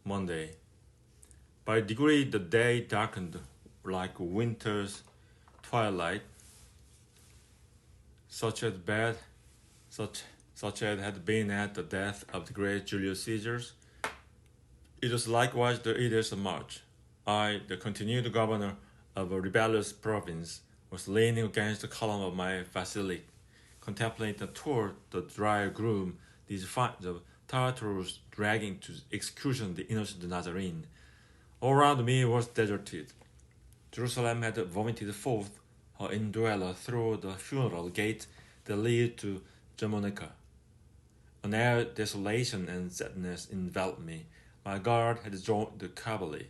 Monday. By degree the day darkened like winter's twilight, such as bad such as had been at the death of the great Julius Caesar. It was likewise the edicts of March. I, the continued governor of a rebellious province, was leaning against the column of my basilica, contemplating toward the dry gloom these defiance of Tartarus dragging to execution the innocent Nazarene. All around me was deserted. Jerusalem had vomited forth her indweller through the funeral gate that led to Germanica. An air of desolation and sadness enveloped me. My guard had joined the cavalry,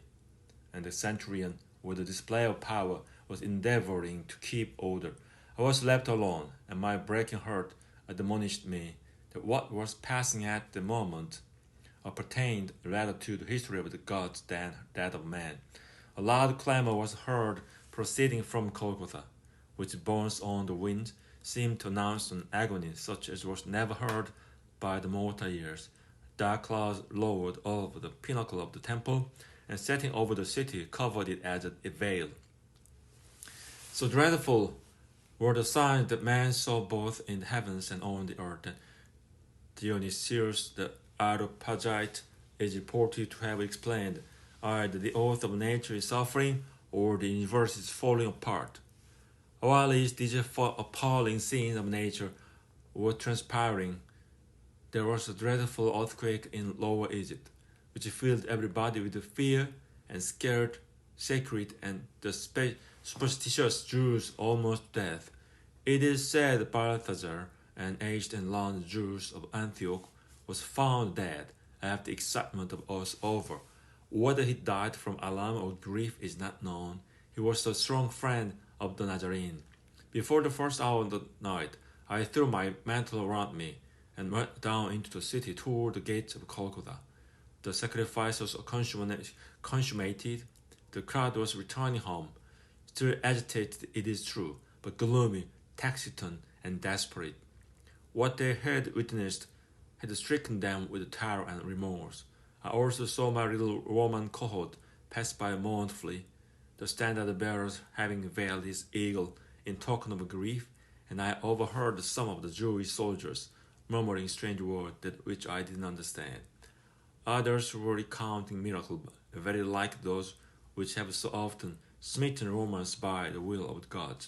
and the centurion, with a display of power, was endeavoring to keep order. I was left alone, and my breaking heart admonished me that what was passing at the moment appertained rather to the history of the gods than that of man. A loud clamor was heard proceeding from Golgotha, which, borne on the wind, seemed to announce an agony such as was never heard by the mortal ears. Dark clouds lowered over the pinnacle of the temple, and setting over the city covered it as a veil. So dreadful were the signs that man saw both in the heavens and on the earth, that Dionysius the Areopagite is reported to have explained either the oath of nature is suffering or the universe is falling apart. While these appalling scenes of nature were transpiring, there was a dreadful earthquake in Lower Egypt, which filled everybody with fear and scared sacred and the superstitious Jews almost to death. It is said Balthazar, an aged and learned Jew of Antioch, was found dead after the excitement was over. Whether he died from alarm or grief is not known. He was a strong friend of the Nazarene. Before the first hour of the night, I threw my mantle around me and went down into the city toward the gates of Golgotha. The sacrifice was consummated. The crowd was returning home, still agitated, it is true, but gloomy, taciturn, and desperate. What they had witnessed had stricken them with terror and remorse. I also saw my little Roman cohort pass by mournfully, the standard-bearers having veiled his eagle in token of grief, and I overheard some of the Jewish soldiers murmuring strange words which I didn't understand. Others were recounting miracles very like those which have so often smitten Romans by the will of God.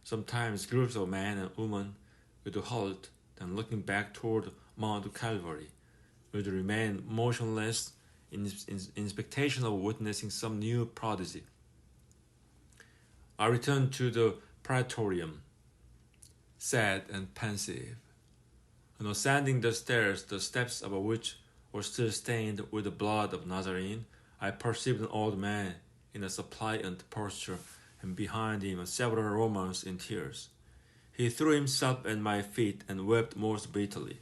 Sometimes groups of men and women would halt, then looking back toward Mount Calvary, would remain motionless in expectation of witnessing some new prodigy. I returned to the praetorium, sad and pensive. On ascending the stairs, the steps of which were still stained with the blood of Nazarene, I perceived an old man in a suppliant posture, and behind him several Romans in tears. He threw himself at my feet and wept most bitterly.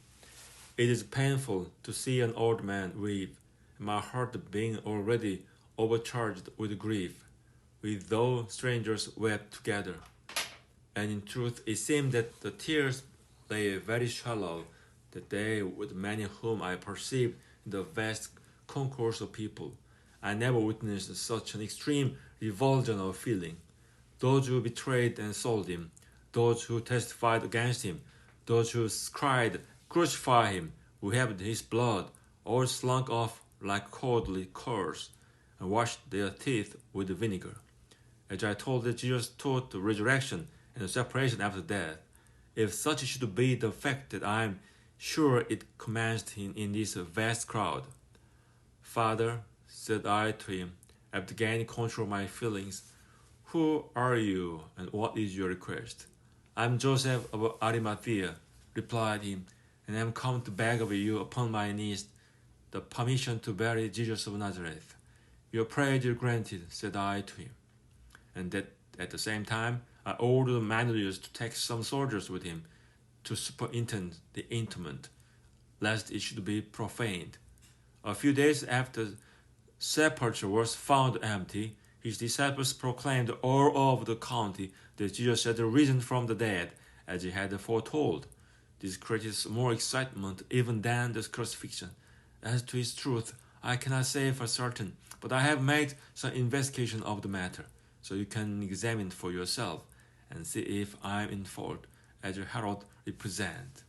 It is painful to see an old man weep, and my heart being already overcharged with grief. We though strangers wept together, and in truth it seemed that the tears lay very shallow, that they with many whom I perceived in the vast concourse of people. I never witnessed such an extreme revulsion of feeling. Those who betrayed and sold him, those who testified against him, those who cried, "Crucify him," who had his blood, all slunk off like coldly curs, and washed their teeth with vinegar. As I told that Jesus taught the resurrection and the separation after death, if such should be the fact, that I am sure it commenced in this vast crowd. "Father," said I to him, after gaining control of my feelings, "who are you, and what is your request?" "I am Joseph of Arimathea," replied he, "and I am come to beg of you upon my knees the permission to bury Jesus of Nazareth." "Your prayer is granted," said I to him, and that at the same time I ordered Manlius to take some soldiers with him to superintend the interment, lest it should be profaned. A few days after sepulchre was found empty, his disciples proclaimed all over the county that Jesus had risen from the dead, as he had foretold. This created more excitement even than the crucifixion. As to its truth, I cannot say for certain, but I have made some investigation of the matter, so you can examine for yourself and see if I am in fault, as Herod represent.